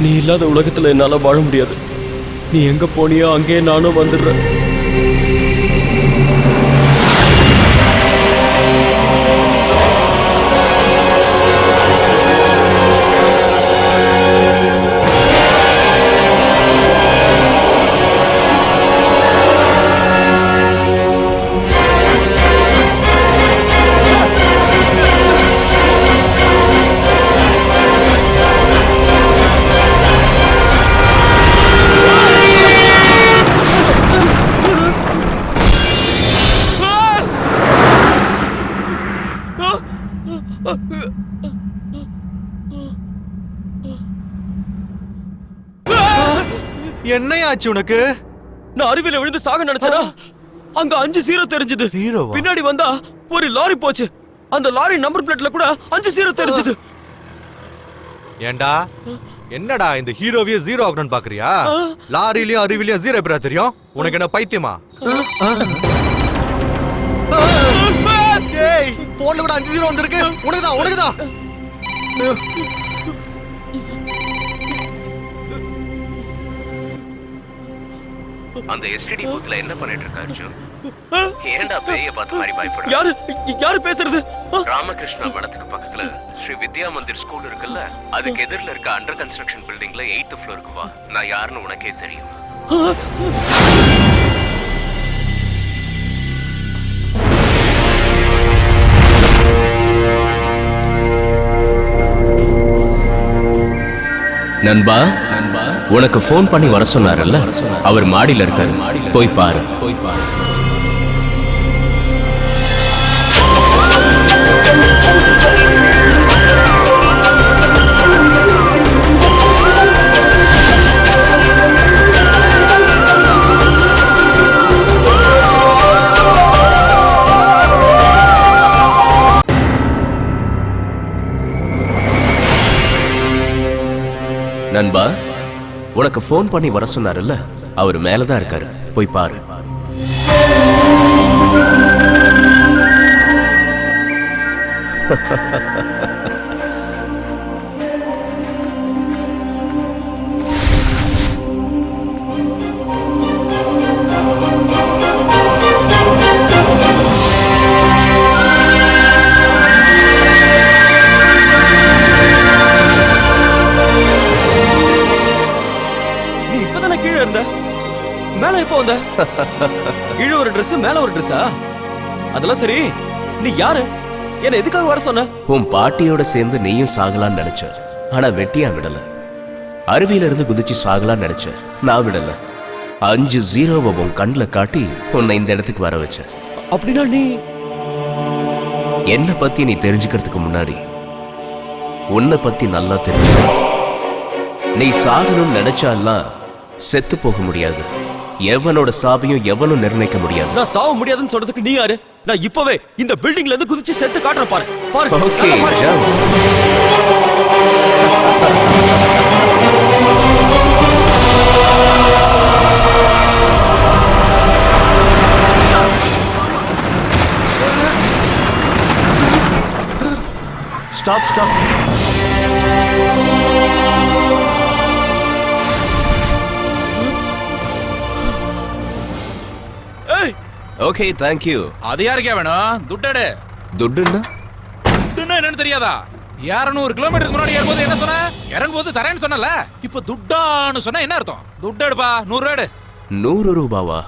நீ இல்லாத உலகத்துல என்னால வாழ முடியாது. நீ எங்க போனியோ அங்கே நானும் வந்துடுறேன். என்னையாச்சு உனக்கு? நான் அருவியில விழுந்து சாக நினைச்சா அங்க 5-0 தெரிஞ்சது. பின்னாடி வந்தா ஒரு லாரி போச்சு. அந்த லாரி நம்பர் பிளேட்ல கூட 5-0 தெரிஞ்சது. ஏண்டா என்னடா இந்த ஹீரோவிய 0 ஆகணும்னு பாக்குறியா? லாரிலயும் அருவிலயும் 0 எப்படா தெரியும்? உனக்கு என்ன பைத்தியமா? ஏய் போன்ல கூட 5-0 வந்திருக்கு. உனக்குதான். அந்த எஸ்டிடி பூத்ல என்ன பண்ணிட்டு இருக்க அர்ஜுன்? ஏன்டா பேய பார்த்து மாதிரி பயப்படுற? யாரு பேசுறது? ராமகிருஷ்ணா மடத்துக்கு பக்கத்துல ஸ்ரீ வித்யா மந்திர் ஸ்கூல் இருக்குல்ல, அதுக்கு எதிரில இருக்க அண்டர் கன்ஸ்ட்ரக்ஷன் பில்டிங்ல 8th ஃப்ளோருக்கு வா. நான் யாருன்னு உனக்கே தெரியும். நண்பா, உனக்கு போன் பண்ணி வர சொன்னார்ல, அவர் மாடியில இருக்காரு. போய் பாரு. நண்பா, உனக்கு போன் பண்ணி வர சொன்னார்ல, அவர் மேலதான் இருக்காரு. போய் பாரு. மேல எப்போ வந்த? கீழே ஒரு Dress மேல ஒரு Dress. அதெல்லாம் சரி, நீ யாரு? என்ன எதுக்காக வர சொன்ன? உன் பாட்டியோட சேர்ந்து நீயும் சாகலான்னு நினைச்ச, ஆனா வெட்டியா விடல. அருவியில இருந்து குதிச்சு சாகலான்னு நினைச்ச, நான் விடல. 5-0 உன் கண்ணுல காட்டி உன்னை இந்த இடத்துக்கு வர வச்ச. அப்படின்னா நீ என்ன பத்தி நீ தெரிஞ்சுக்கிறதுக்கு முன்னாடி உன்னை பத்தி நல்லா தெரிஞ்சு, நீ சாகணும்னு நினைச்சாலாம் செத்து போக முடியாது. எவனோட சாவையும் எவனும் நிர்ணயிக்க முடியாது. நான் சாவ முடியாதுன்னு சொல்றதுக்கு நீ யாரு? நான் இப்பவே இந்த பில்டிங்ல இருந்து குதிச்சு செத்து காட்டுறேன் பாரு. பாரு. Okay, jump. Stop. Okay, thank you. அது யாருக்கே வேணும்? துட்டடு. துட்டுன்னா என்னன்னு தெரியாதா? 200 கிலோமீட்டருக்கு முன்னாடி ஏறும்போது என்ன சொன்ன? இறங்கும்போது தரேன்னு சொன்னல. இப்ப துட்டான்னு சொன்னா என்ன அர்த்தம்? துட்டடுப்பா, 100 ரூபாய். 100 ரூபாவா?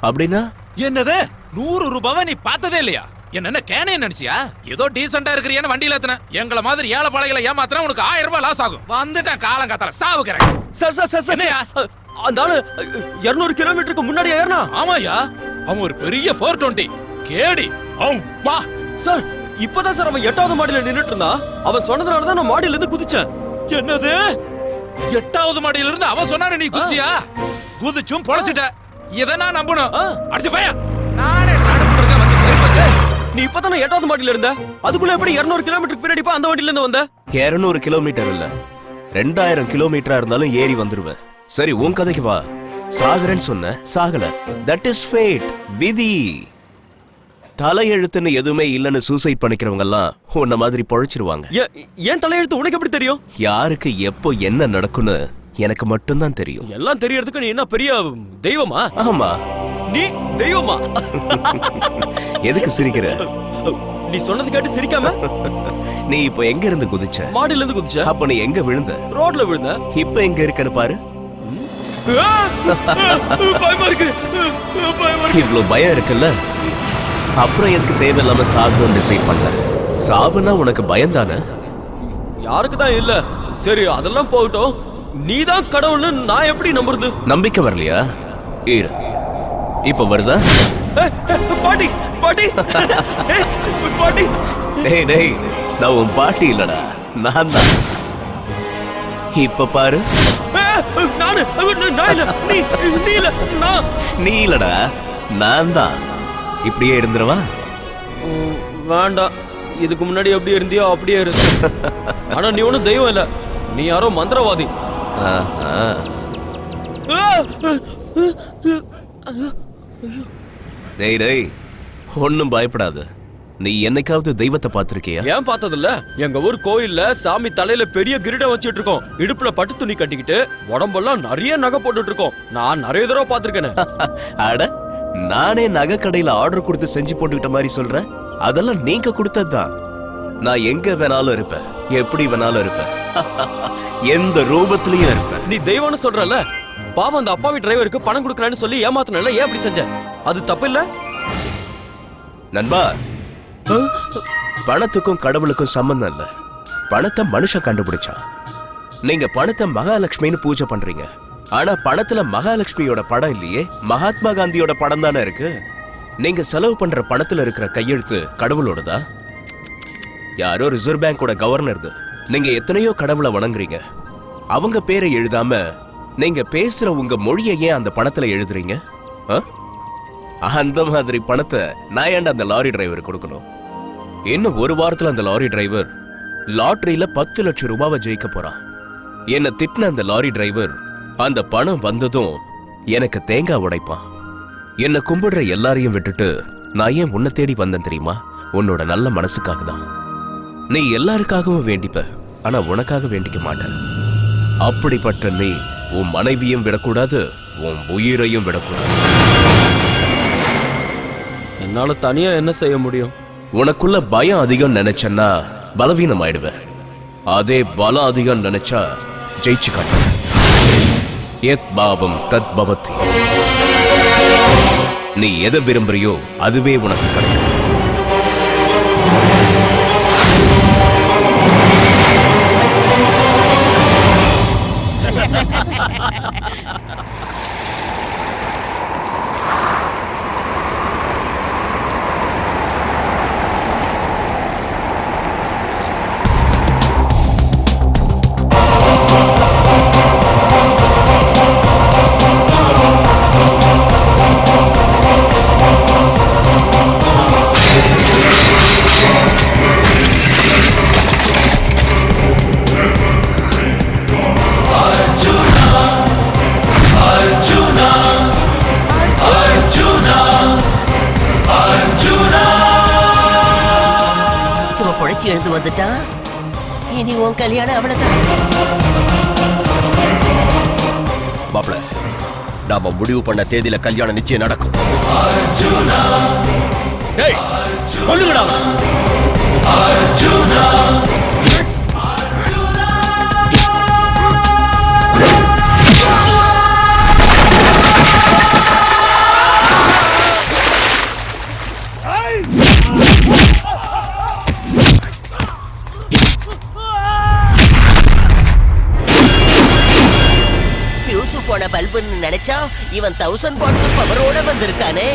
அப்படின்னா என்னது? 100 ரூபாவை நீ பார்த்ததே இல்லையா? என்ன கேனே நினைச்சியா? ஏதோ டீசெண்டா இருக்கிறியான்னு வண்டியில ஏத்துன. எங்களை மாதிரி ஏழை பாளைகளை ஏமாத்தினா உனக்கு 1000 ரூபாய் லாஸ் ஆகும். வந்துட்டேன் காலங்காத்தால சாவுக்கிறேன். சார் அந்த ஆளு 200 கிலோமீட்டருக்கு முன்னாடி ஏறனா? ஆமாயா, அவன் ஒரு பெரிய 420 கேடி. வா சார், இப்பதான் சார் அவன் 8வது மாடியில நின்னுட்டு இருந்தான். அவன் சொன்னதுனால தான் நான் மாடியில இருந்து குதிச்சேன். என்னது? 8வது மாடியில இருந்து அவன் சொன்னாரு நீ குதிச்சியா? குதிச்சும் பொழைச்சிட்ட. இத நான் நம்பணும். அடிச்சு பையா, நானே தடுப்புறத வந்து நீ இப்பதானே 8வது மாடியில இருந்த. அதுக்குள்ள எப்படி 200 கிலோமீட்டருக்கு பின்னாடி அந்த வண்டியில இருந்து வந்த? 200 கிலோமீட்டர் இல்ல, 2000 கிலோமீட்டரா இருந்தாலும் ஏறி வந்துருவேன். சரி, உன் கதைக்கு வா. சாகரன்னு சொன்ன, சாகல. தட் இஸ் ஃபேட், விதி. தலையெழுத்துன்னு எதுவுமே இல்லைன்னு சூசைட் பண்ணிக்கிறவங்க எல்லாம் உன்ன மாதிரி பொழைச்சிருவாங்க. ஏன் தலையெழுத்து உனக்கு எப்படி தெரியும்? யாருக்கு எப்போ என்ன நடக்கும்னு எனக்கு மட்டும்தான் தெரியும். எல்லாம் தெரியறதுக்கு நீ என்ன பெரிய தெய்வமா? ஆமா. நீ தெய்வமா? எதுக்கு சிரிக்கிற? நீ சொன்னது கேட்டு சிரிக்காம? நீ இப்போ எங்க இருந்து குதிச்ச? மாடியில இருந்து குதிச்ச. அப்ப நீ எங்க விழுந்த? ரோட்ல விழுந்த. இப்ப எங்க இருக்கன்னு பாரு. பயமா இருக்கு. இவ்வளவு பயம் இருக்குல்ல, அப்புறம் எதுக்கு தேவையில்லாம சாகுன்னு டிசைட் பண்ணல? சாவுனா உனக்கு பயம் தானே? யாருக்கு தான் இல்ல. சரி அதெல்லாம் போகட்டும், நீதான் கடவுள்னு நான் எப்படி நம்புறது? நம்பிக்கை வரலையா? இரு, இப்ப வருதா? பாட்டி பாட்டி பாட்டி. டேய் டேய், நான் உன் பாட்டி இல்லடா, நான் தான். இப்ப பாரு. நான் இல்ல, நீ இல்ல, நான். நீ இல்லடா, நான் தான். இப்படியே இருந்துருவா? வேண்டாம், இதுக்கு முன்னாடி எப்படி இருந்தியோ அப்படியே இரு. ஆனா நீ ஒண்ணும் தெய்வம் இல்ல, நீ யாரோ மந்திரவாதி. டேய் டேய், ஒன்னும் பயப்படாத. நீ என்னைக்காவது தெய்வத்தை பார்த்திருக்கியா? ஏன் பார்த்ததில்ல? எங்க ஊர் கோயில்ல சாமி தலையில பெரிய கிரீடம் வச்சிட்டு இருக்கோம், இடுப்புல பட்டு துணி கட்டிக்கிட்டு உடம்பெல்லாம் நிறைய நகை போட்டுட்டு இருக்கோம். நான் நிறைய தடவை பார்த்திருக்கேன். அட, நானே நகை கடையில ஆர்டர் கொடுத்து செஞ்சு போட்டுக்கிட்ட மாதிரி சொல்றேன். அதெல்லாம் நீங்க கொடுத்ததுதான். நான் எங்க வேணாலும் இருப்பேன், எப்படி வேணாலும் இருப்பேன், எந்த ரூபத்திலயும் இருப்பேன். நீ தெய்வம்னு சொல்றல, பாவம் அந்த அப்பாவி டிரைவருக்கு பணம் கொடுக்கறேன்னு சொல்லி ஏமாத்தனல, ஏன் அப்படி செஞ்ச? அது தப்பு இல்ல நண்பா. பணத்துக்கும் கடவுளுக்கும் சம்பந்தம் இல்ல. பணத்தை மனுஷன் கண்டுபிடிச்சான். நீங்க பணத்தை மகாலட்சுமின்னு பூஜை பண்றீங்க, ஆனா பணத்துல மகாலட்சுமியோட படம் இல்லையே, மகாத்மா காந்தியோட படம் தானே இருக்கு. நீங்க செலவு பண்ற பணத்துல இருக்கிற கையெழுத்து கடவுளோடதா? யாரோ ரிசர்வ் பேங்கோட கவர்னர். நீங்க எத்தனையோ கடவுளை வணங்குறீங்க, அவங்க பேரை எழுதாம நீங்க பேசுற உங்க மொழியை ஏன் அந்த பணத்துல எழுதுறீங்க? அந்த மாதிரி பணத்தை நான் ஏன்டா அந்த லாரி டிரைவர் கொடுக்கணும்? இன்னும் ஒரு வாரத்துல அந்த லாரி டிரைவர் லாட்டரியில 10 லட்சம் ரூபாவை ஜெயிக்க போறான். என்ன திட்டின அந்த லாரி டிரைவர் அந்த பணம் வந்ததும் எனக்கு தேங்காய் உடைப்பான். என்ன கும்பிடுற எல்லாரையும் விட்டுட்டு நான் ஏன் உன்னை தேடி வந்தேன் தெரியுமா? உன்னோட நல்ல மனசுக்காக தான். நீ எல்லாருக்காகவும் வேண்டிப்ப, ஆனா உனக்காக வேண்டிக்க மாட்டேன். அப்படிப்பட்ட நீ உன் மனைவியும் விடக்கூடாது, உன் உயிரையும் விடக்கூடாது. என்னால தனியா என்ன செய்ய முடியும்? உனக்குள்ள பயம் அதிகம் நினைச்சன்னா பலவீனம் ஆயிடுவேன். அதே பலம் அதிகம் நினைச்சா ஜெயிச்சு காட்டுவேன். எத் பாவம் தத் பவதி. நீ எதை விரும்புறியோ அதுவே உனக்கு கிடைக்கும். எழுந்து வந்துட்டான். இனி உன் கல்யாணம் அவ்வளவுதான். மாப்பிள, நாம முடிவு பண்ண தேதியில கல்யாணம் நிச்சயம் நடக்கும். கொல்லுங்கடா. போன பல்புன்னு நினைச்சா இவன் 1000 வாட்ஸ் பவரோட வந்திருக்கானே.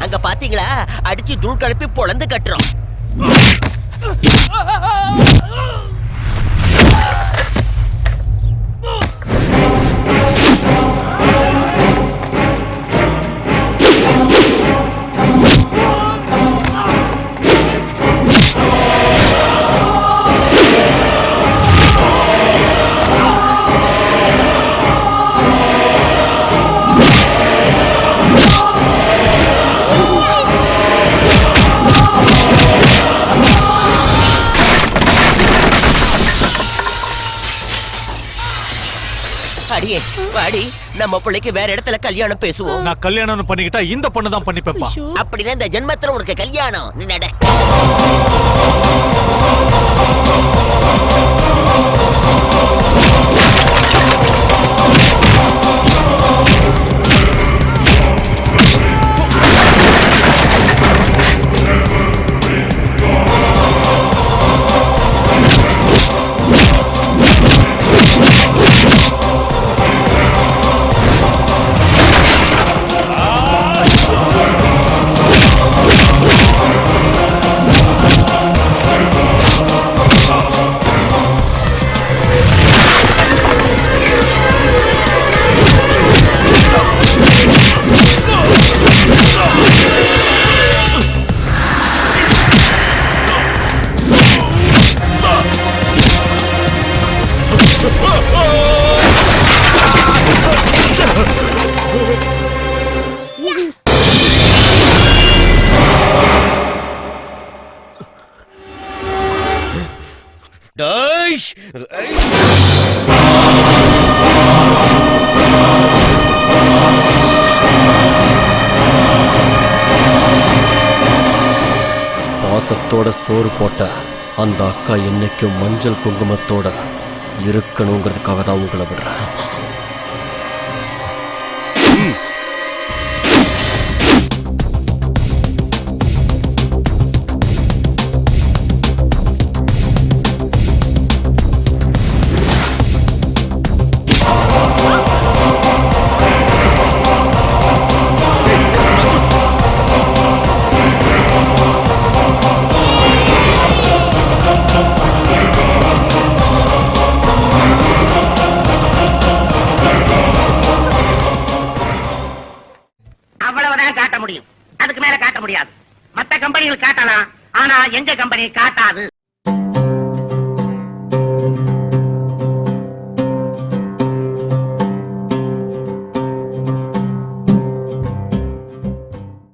அங்க பாத்தீங்களா, அடிச்சு தூள் கலப்பி பொளந்து கட்டுறோம். வாடி நம்ம பிள்ளைக்கு வேற இடத்துல கல்யாணம் பேசுவோம். நான் கல்யாணம் பண்ணிக்கிட்டா இந்த பொண்ணு தான் பண்ணிப்பேப்பா. அப்படின்னா இந்த ஜென்மத்துல உனக்கு கல்யாணம். நீ நட. பாசத்தோட சோறு போட்ட அந்த அக்கா என்னைக்கும் மஞ்சள் குங்குமத்தோட இருக்கணுங்கிறதுக்காக தான் உங்களை விடுறேன். அவ்வளவுதான் காட்ட முடியும். அதுக்கு மேல காட்ட முடியாது. மத்த கம்பெனிகள் காட்டலாம், ஆனா எங்க கம்பெனி காட்டாது.